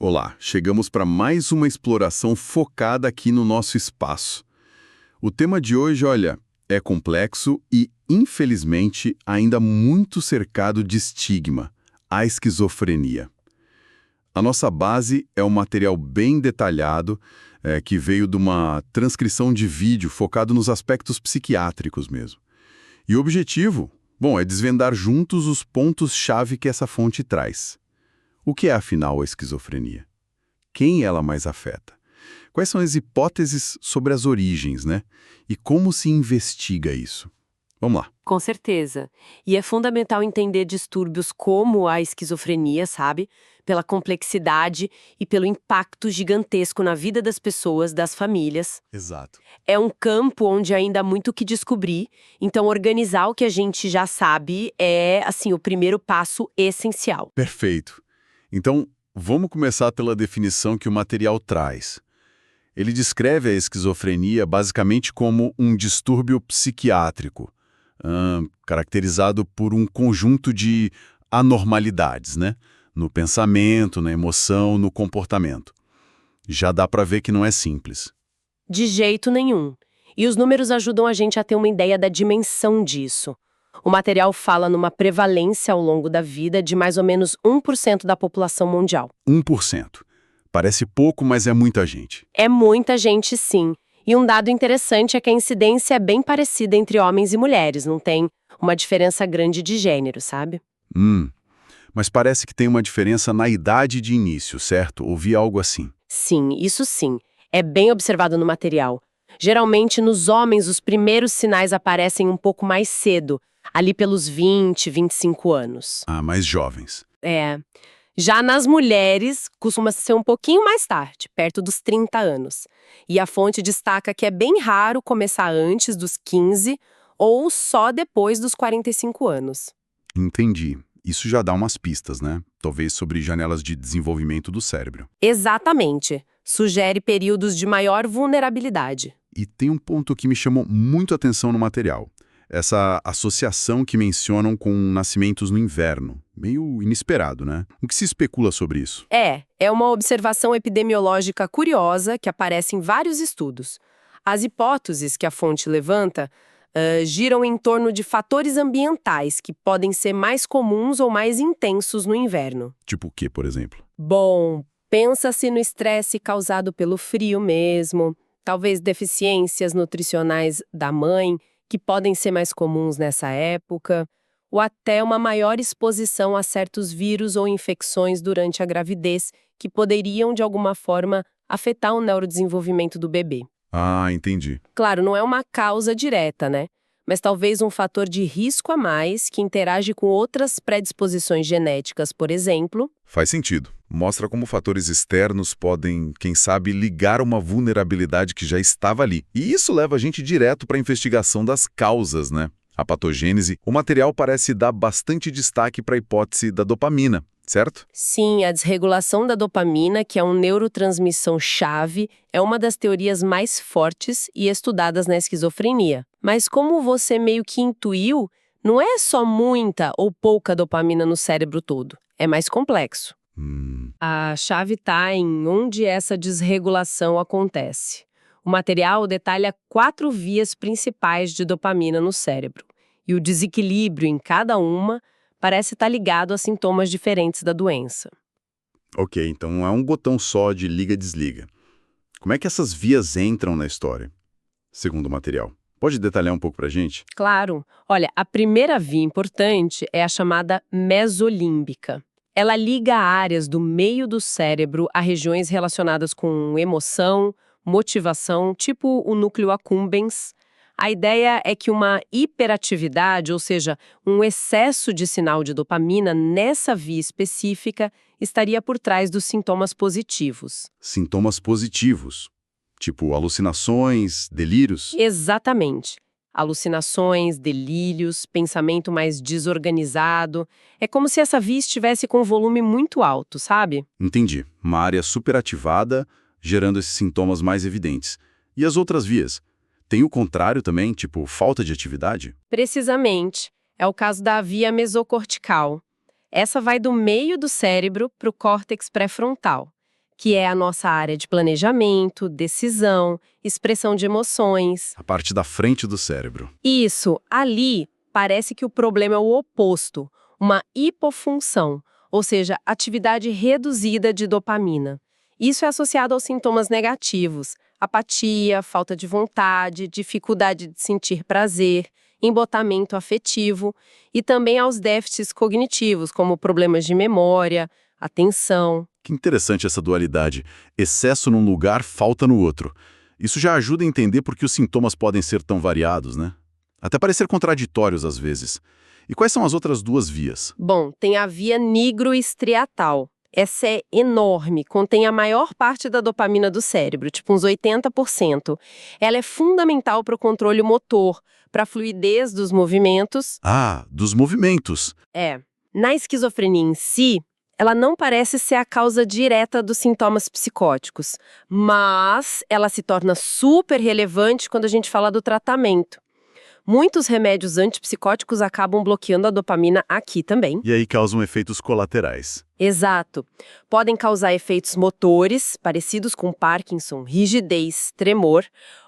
Olá, chegamos para mais uma exploração focada aqui no nosso espaço. O tema de hoje, olha, é complexo e, infelizmente, ainda muito cercado de estigma, a esquizofrenia. A nossa base é um material bem detalhado, que veio de uma transcrição de vídeo focado nos aspectos psiquiátricos mesmo. E o objetivo, bom, é desvendar juntos os pontos-chave que essa fonte traz. O que é, afinal, a esquizofrenia? Quem ela mais afeta? Quais são as hipóteses sobre as origens, né? E como se investiga isso? Vamos lá. Com certeza. E é fundamental entender distúrbios como a esquizofrenia, sabe? Pela complexidade e pelo impacto gigantesco na vida das pessoas, das famílias. Exato. É um campo onde ainda há muito o que descobrir, então organizar o que a gente já sabe é, assim, o primeiro passo essencial. Perfeito. Então, vamos começar pela definição que o material traz. Ele descreve a esquizofrenia basicamente como um distúrbio psiquiátrico, caracterizado por um conjunto de anormalidades, né? No pensamento, na emoção, no comportamento. Já dá para ver que não é simples. De jeito nenhum. E os números ajudam a gente a ter uma ideia da dimensão disso. O material fala numa prevalência ao longo da vida de mais ou menos 1% da população mundial. 1%. Parece pouco, mas é muita gente. É muita gente, sim. E um dado interessante é que a incidência é bem parecida entre homens e mulheres, não tem uma diferença grande de gênero, sabe? Mas parece que tem uma diferença na idade de início, certo? Ouvi algo assim. Sim, isso sim. É bem observado no material. Geralmente, nos homens, os primeiros sinais aparecem um pouco mais cedo, ali pelos 20, 25 anos. Ah, mais jovens. É. Já nas mulheres, costuma ser um pouquinho mais tarde, perto dos 30 anos. E a fonte destaca que é bem raro começar antes dos 15 ou só depois dos 45 anos. Entendi. Isso já dá umas pistas, né? Talvez sobre janelas de desenvolvimento do cérebro. Exatamente. Sugere períodos de maior vulnerabilidade. E tem um ponto que me chamou muito a atenção no material. Essa associação que mencionam com nascimentos no inverno. Meio inesperado, né? O que se especula sobre isso? É uma observação epidemiológica curiosa que aparece em vários estudos. As hipóteses que a fonte levanta giram em torno de fatores ambientais que podem ser mais comuns ou mais intensos no inverno. Tipo o quê, por exemplo? Bom, pensa-se no estresse causado pelo frio mesmo, talvez deficiências nutricionais da mãe, que podem ser mais comuns nessa época, ou até uma maior exposição a certos vírus ou infecções durante a gravidez, que poderiam, de alguma forma, afetar o neurodesenvolvimento do bebê. Ah, entendi. Claro, não é uma causa direta, né? Mas talvez um fator de risco a mais que interage com outras predisposições genéticas, por exemplo. Faz sentido. Mostra como fatores externos podem, quem sabe, ligar uma vulnerabilidade que já estava ali. E isso leva a gente direto para a investigação das causas, né? A patogênese. O material parece dar bastante destaque para a hipótese da dopamina, certo? Sim, a desregulação da dopamina, que é uma neurotransmissão-chave, é uma das teorias mais fortes e estudadas na esquizofrenia. Mas como você meio que intuiu, não é só muita ou pouca dopamina no cérebro todo. É mais complexo. A chave está em onde essa desregulação acontece. O material detalha 4 vias principais de dopamina no cérebro. E o desequilíbrio em cada uma parece estar ligado a sintomas diferentes da doença. Ok, então não é um botão só de liga-desliga. Como é que essas vias entram na história, segundo o material? Pode detalhar um pouco pra gente? Claro. Olha, a primeira via importante é a chamada mesolímbica. Ela liga áreas do meio do cérebro a regiões relacionadas com emoção, motivação, tipo o núcleo accumbens. A ideia é que uma hiperatividade, ou seja, um excesso de sinal de dopamina nessa via específica, estaria por trás dos sintomas positivos. Sintomas positivos, tipo alucinações, delírios. Exatamente. Alucinações, delírios, pensamento mais desorganizado. É como se essa via estivesse com um volume muito alto, sabe? Entendi. Uma área superativada, gerando esses sintomas mais evidentes. E as outras vias? Tem o contrário também, tipo falta de atividade? Precisamente. É o caso da via mesocortical. Essa vai do meio do cérebro para o córtex pré-frontal. que é a nossa área de planejamento, decisão, expressão de emoções. A parte da frente do cérebro. Isso, ali parece que o problema é o oposto, uma hipofunção, ou seja, atividade reduzida de dopamina. Isso é associado aos sintomas negativos, apatia, falta de vontade, dificuldade de sentir prazer, embotamento afetivo e também aos déficits cognitivos, como problemas de memória, atenção. Que interessante essa dualidade. Excesso num lugar, falta no outro. Isso já ajuda a entender por que os sintomas podem ser tão variados, né? Até parecer contraditórios às vezes. E quais são as outras duas vias? Bom, tem a via nigroestriatal. Essa é enorme, contém a maior parte da dopamina do cérebro, tipo uns 80%. Ela é fundamental para o controle motor, para a fluidez dos movimentos. Ah, dos movimentos. Na esquizofrenia em si, ela não parece ser a causa direta dos sintomas psicóticos, mas ela se torna super relevante quando a gente fala do tratamento. Muitos remédios antipsicóticos acabam bloqueando a dopamina aqui também. E aí causam efeitos colaterais. Exato. Podem causar efeitos motores, parecidos com Parkinson, rigidez, tremor,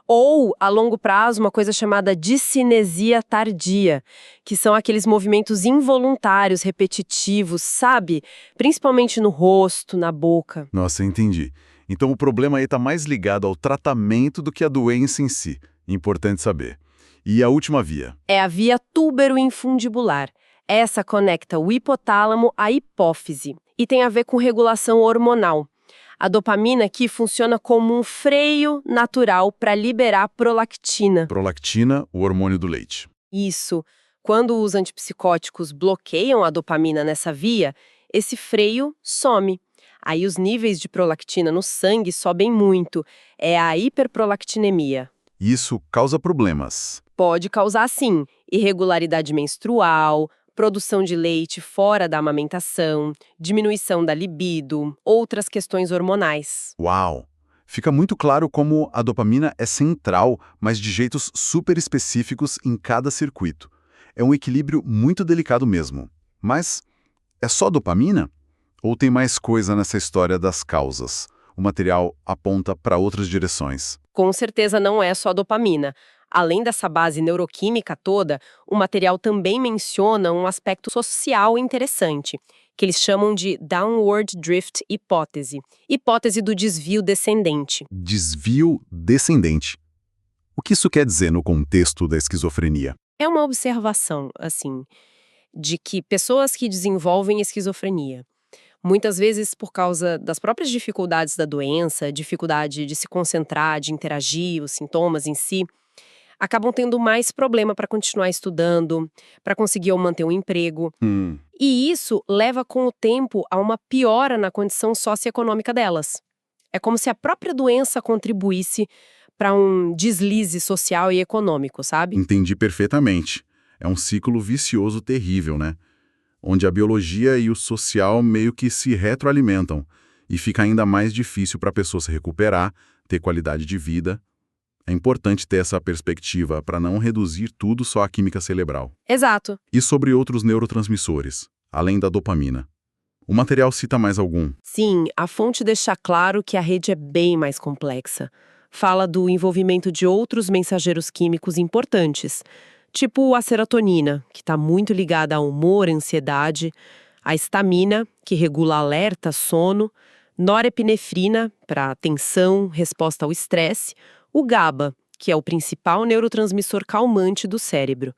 ou, a longo prazo, uma coisa chamada discinesia tardia, que são aqueles movimentos involuntários, repetitivos, sabe? Principalmente no rosto, na boca. Nossa, entendi. Então o problema aí está mais ligado ao tratamento do que à doença em si. Importante saber. E a última via? É a via túbero-infundibular. Essa conecta o hipotálamo à hipófise e tem a ver com regulação hormonal. A dopamina aqui funciona como um freio natural para liberar prolactina. Prolactina, o hormônio do leite. Isso. Quando os antipsicóticos bloqueiam a dopamina nessa via, esse freio some. Aí os níveis de prolactina no sangue sobem muito. É a hiperprolactinemia. Isso causa problemas. Pode causar, sim, irregularidade menstrual, produção de leite fora da amamentação, diminuição da libido, outras questões hormonais. Uau! Fica muito claro como a dopamina é central, mas de jeitos super específicos em cada circuito. É um equilíbrio muito delicado mesmo. Mas é só dopamina? Ou tem mais coisa nessa história das causas? O material aponta para outras direções. Com certeza não é só dopamina. Além dessa base neuroquímica toda, o material também menciona um aspecto social interessante, que eles chamam de downward drift hipótese, hipótese do desvio descendente. Desvio descendente. O que isso quer dizer no contexto da esquizofrenia? É uma observação, assim, de que pessoas que desenvolvem esquizofrenia, muitas vezes por causa das próprias dificuldades da doença, dificuldade de se concentrar, de interagir, os sintomas em si, acabam tendo mais problema para continuar estudando, para conseguir ou manter um emprego. E isso leva com o tempo a uma piora na condição socioeconômica delas. É como se a própria doença contribuísse para um deslize social e econômico, sabe? Entendi perfeitamente. É um ciclo vicioso terrível, né? Onde a biologia e o social meio que se retroalimentam e fica ainda mais difícil para a pessoa se recuperar, ter qualidade de vida. É importante ter essa perspectiva para não reduzir tudo só à química cerebral. Exato. E sobre outros neurotransmissores, além da dopamina? O material cita mais algum? Sim, a fonte deixa claro que a rede é bem mais complexa. Fala do envolvimento de outros mensageiros químicos importantes, tipo a serotonina, que está muito ligada ao humor, ansiedade, a histamina, que regula alerta, sono, norepinefrina, para tensão, resposta ao estresse, o GABA, que é o principal neurotransmissor calmante do cérebro.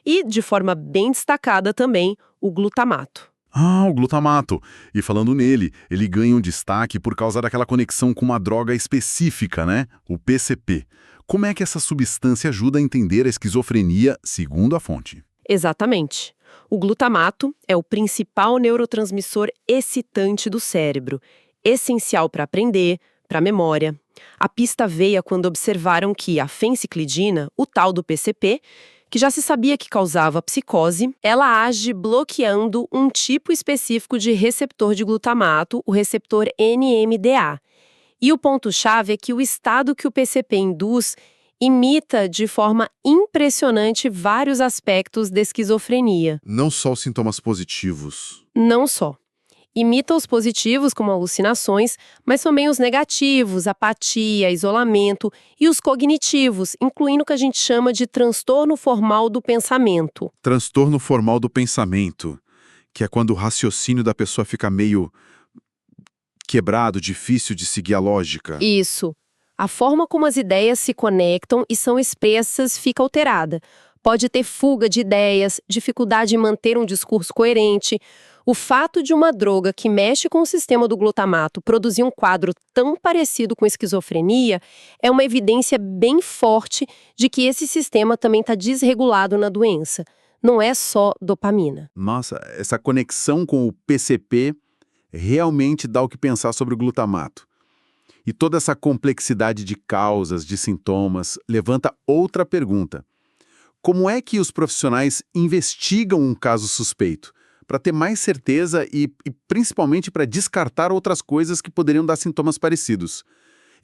E, de forma bem destacada também, o glutamato. Ah, o glutamato. E falando nele, ele ganha um destaque por causa daquela conexão com uma droga específica, né? O PCP. Como é que essa substância ajuda a entender a esquizofrenia, segundo a fonte? Exatamente. O glutamato é o principal neurotransmissor excitante do cérebro, essencial para aprender, para a memória. A pista veio quando observaram que a fenciclidina, o tal do PCP, que já se sabia que causava psicose, ela age bloqueando um tipo específico de receptor de glutamato, o receptor NMDA. E o ponto-chave é que o estado que o PCP induz imita de forma impressionante vários aspectos da esquizofrenia. Não só os sintomas positivos. Não só. Imita os positivos, como alucinações, mas também os negativos, apatia, isolamento, e os cognitivos, incluindo o que a gente chama de transtorno formal do pensamento. Transtorno formal do pensamento, que é quando o raciocínio da pessoa fica meio quebrado, difícil de seguir a lógica. Isso. A forma como as ideias se conectam e são expressas fica alterada. Pode ter fuga de ideias, dificuldade em manter um discurso coerente. O fato de uma droga que mexe com o sistema do glutamato produzir um quadro tão parecido com esquizofrenia é uma evidência bem forte de que esse sistema também está desregulado na doença. Não é só dopamina. Nossa, essa conexão com o PCP realmente dá o que pensar sobre o glutamato. E toda essa complexidade de causas, de sintomas, levanta outra pergunta. Como é que os profissionais investigam um caso suspeito? Para ter mais certeza e principalmente para descartar outras coisas que poderiam dar sintomas parecidos.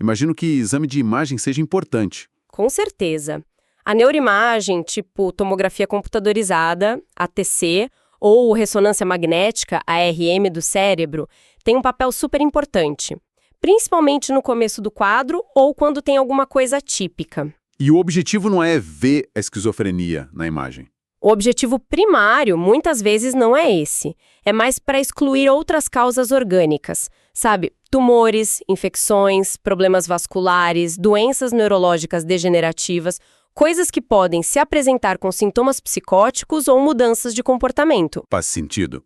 Imagino que exame de imagem seja importante. Com certeza. A neuroimagem, tipo tomografia computadorizada, ATC, ou ressonância magnética, ARM do cérebro, tem um papel super importante, principalmente no começo do quadro ou quando tem alguma coisa atípica. E o objetivo não é ver a esquizofrenia na imagem. O objetivo primário, muitas vezes, não é esse. É mais para excluir outras causas orgânicas, sabe? Tumores, infecções, problemas vasculares, doenças neurológicas degenerativas, coisas que podem se apresentar com sintomas psicóticos ou mudanças de comportamento. Faz sentido.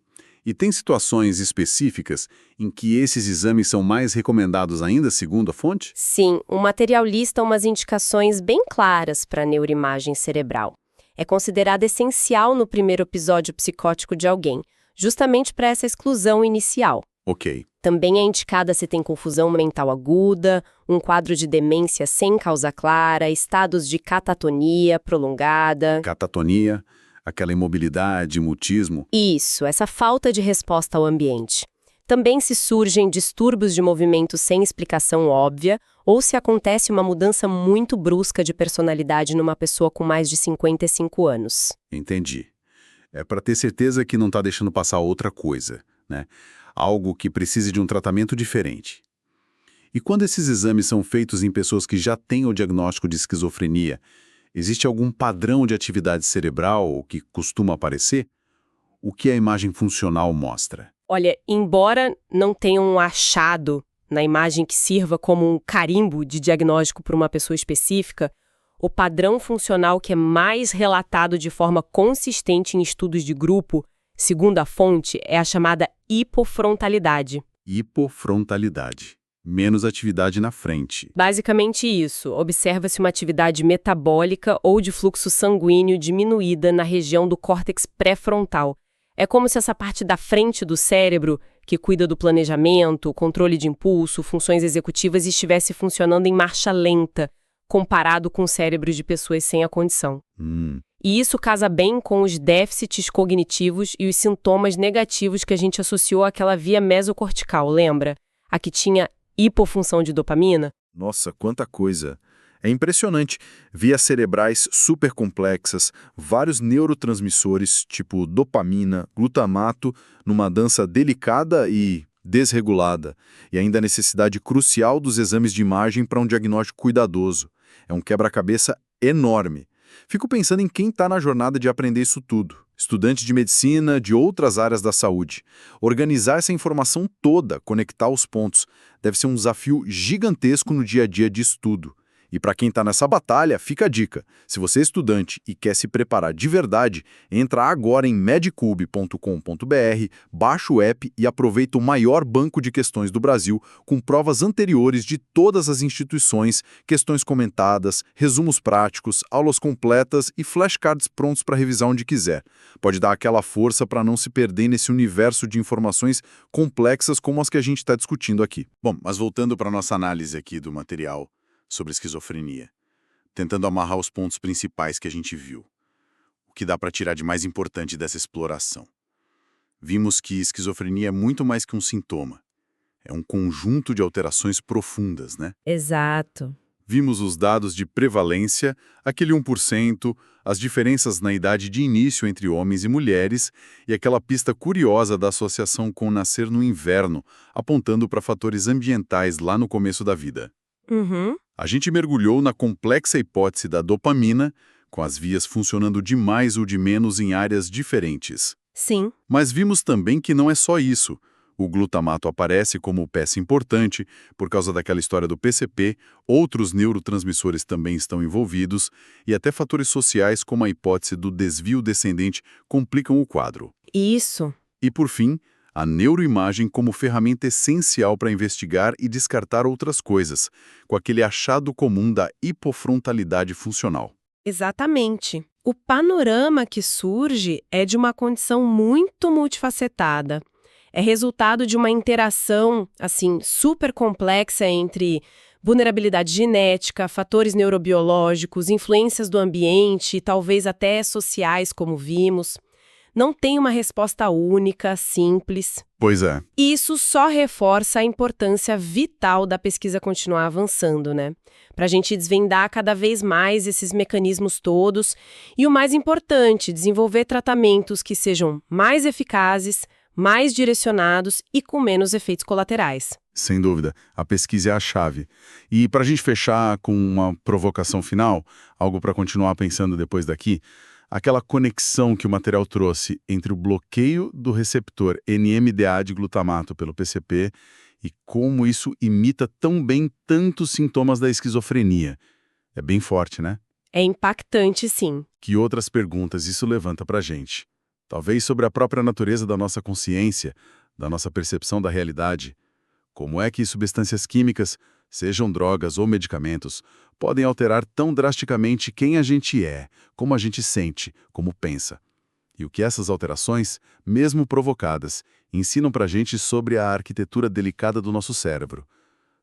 E tem situações específicas em que esses exames são mais recomendados ainda, segundo a fonte? Sim, o material lista umas indicações bem claras para a neuroimagem cerebral. É considerado essencial no primeiro episódio psicótico de alguém, justamente para essa exclusão inicial. Ok. Também é indicada se tem confusão mental aguda, um quadro de demência sem causa clara, estados de catatonia prolongada. Catatonia, aquela imobilidade, mutismo. Isso, essa falta de resposta ao ambiente. Também se surgem distúrbios de movimento sem explicação óbvia, ou se acontece uma mudança muito brusca de personalidade numa pessoa com mais de 55 anos. Entendi. É para ter certeza que não está deixando passar outra coisa, né? Algo que precise de um tratamento diferente. E quando esses exames são feitos em pessoas que já têm o diagnóstico de esquizofrenia, existe algum padrão de atividade cerebral que costuma aparecer? O que a imagem funcional mostra? Olha, embora não tenha um achado na imagem que sirva como um carimbo de diagnóstico para uma pessoa específica, o padrão funcional que é mais relatado de forma consistente em estudos de grupo, segundo a fonte, é a chamada hipofrontalidade. Hipofrontalidade. Menos atividade na frente. Basicamente isso, observa-se uma atividade metabólica ou de fluxo sanguíneo diminuída na região do córtex pré-frontal. É como se essa parte da frente do cérebro, que cuida do planejamento, controle de impulso, funções executivas, estivesse funcionando em marcha lenta, comparado com o cérebro de pessoas sem a condição. E isso casa bem com os déficits cognitivos e os sintomas negativos que a gente associou àquela via mesocortical, lembra? A que tinha hipofunção de dopamina? Nossa, quanta coisa! É impressionante. Vias cerebrais super complexas, vários neurotransmissores, tipo dopamina, glutamato, numa dança delicada e desregulada. E ainda a necessidade crucial dos exames de imagem para um diagnóstico cuidadoso. É um quebra-cabeça enorme. Fico pensando em quem está na jornada de aprender isso tudo. Estudantes de medicina, de outras áreas da saúde. Organizar essa informação toda, conectar os pontos, deve ser um desafio gigantesco no dia a dia de estudo. E para quem está nessa batalha, fica a dica. Se você é estudante e quer se preparar de verdade, entra agora em medcube.com.br, baixa o app e aproveita o maior banco de questões do Brasil, com provas anteriores de todas as instituições, questões comentadas, resumos práticos, aulas completas e flashcards prontos para revisar onde quiser. Pode dar aquela força para não se perder nesse universo de informações complexas como as que a gente está discutindo aqui. Bom, mas voltando para a nossa análise aqui do material sobre esquizofrenia, tentando amarrar os pontos principais que a gente viu. O que dá para tirar de mais importante dessa exploração? Vimos que esquizofrenia é muito mais que um sintoma. É um conjunto de alterações profundas, né? Exato. Vimos os dados de prevalência, aquele 1%, as diferenças na idade de início entre homens e mulheres e aquela pista curiosa da associação com nascer no inverno, apontando para fatores ambientais lá no começo da vida. Uhum. A gente mergulhou na complexa hipótese da dopamina, com as vias funcionando de mais ou de menos em áreas diferentes. Sim. Mas vimos também que não é só isso. O glutamato aparece como peça importante por causa daquela história do PCP, outros neurotransmissores também estão envolvidos e até fatores sociais como a hipótese do desvio descendente complicam o quadro. Isso. E, por fim, a neuroimagem como ferramenta essencial para investigar e descartar outras coisas, com aquele achado comum da hipofrontalidade funcional. Exatamente. O panorama que surge é de uma condição muito multifacetada. É resultado de uma interação, assim, super complexa entre vulnerabilidade genética, fatores neurobiológicos, influências do ambiente, talvez até sociais, como vimos. Não tem uma resposta única, simples. Pois é. E isso só reforça a importância vital da pesquisa continuar avançando, né? Para a gente desvendar cada vez mais esses mecanismos todos e, o mais importante, desenvolver tratamentos que sejam mais eficazes, mais direcionados e com menos efeitos colaterais. Sem dúvida, a pesquisa é a chave. E para a gente fechar com uma provocação final, algo para continuar pensando depois daqui, aquela conexão que o material trouxe entre o bloqueio do receptor NMDA de glutamato pelo PCP e como isso imita tão bem tantos sintomas da esquizofrenia. É bem forte, né? É impactante, sim. Que outras perguntas isso levanta para a gente? Talvez sobre a própria natureza da nossa consciência, da nossa percepção da realidade. Como é que substâncias químicas, sejam drogas ou medicamentos, podem alterar tão drasticamente quem a gente é, como a gente sente, como pensa? E o que essas alterações, mesmo provocadas, ensinam para a gente sobre a arquitetura delicada do nosso cérebro,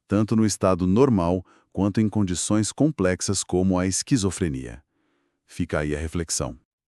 tanto no estado normal quanto em condições complexas como a esquizofrenia. Fica aí a reflexão.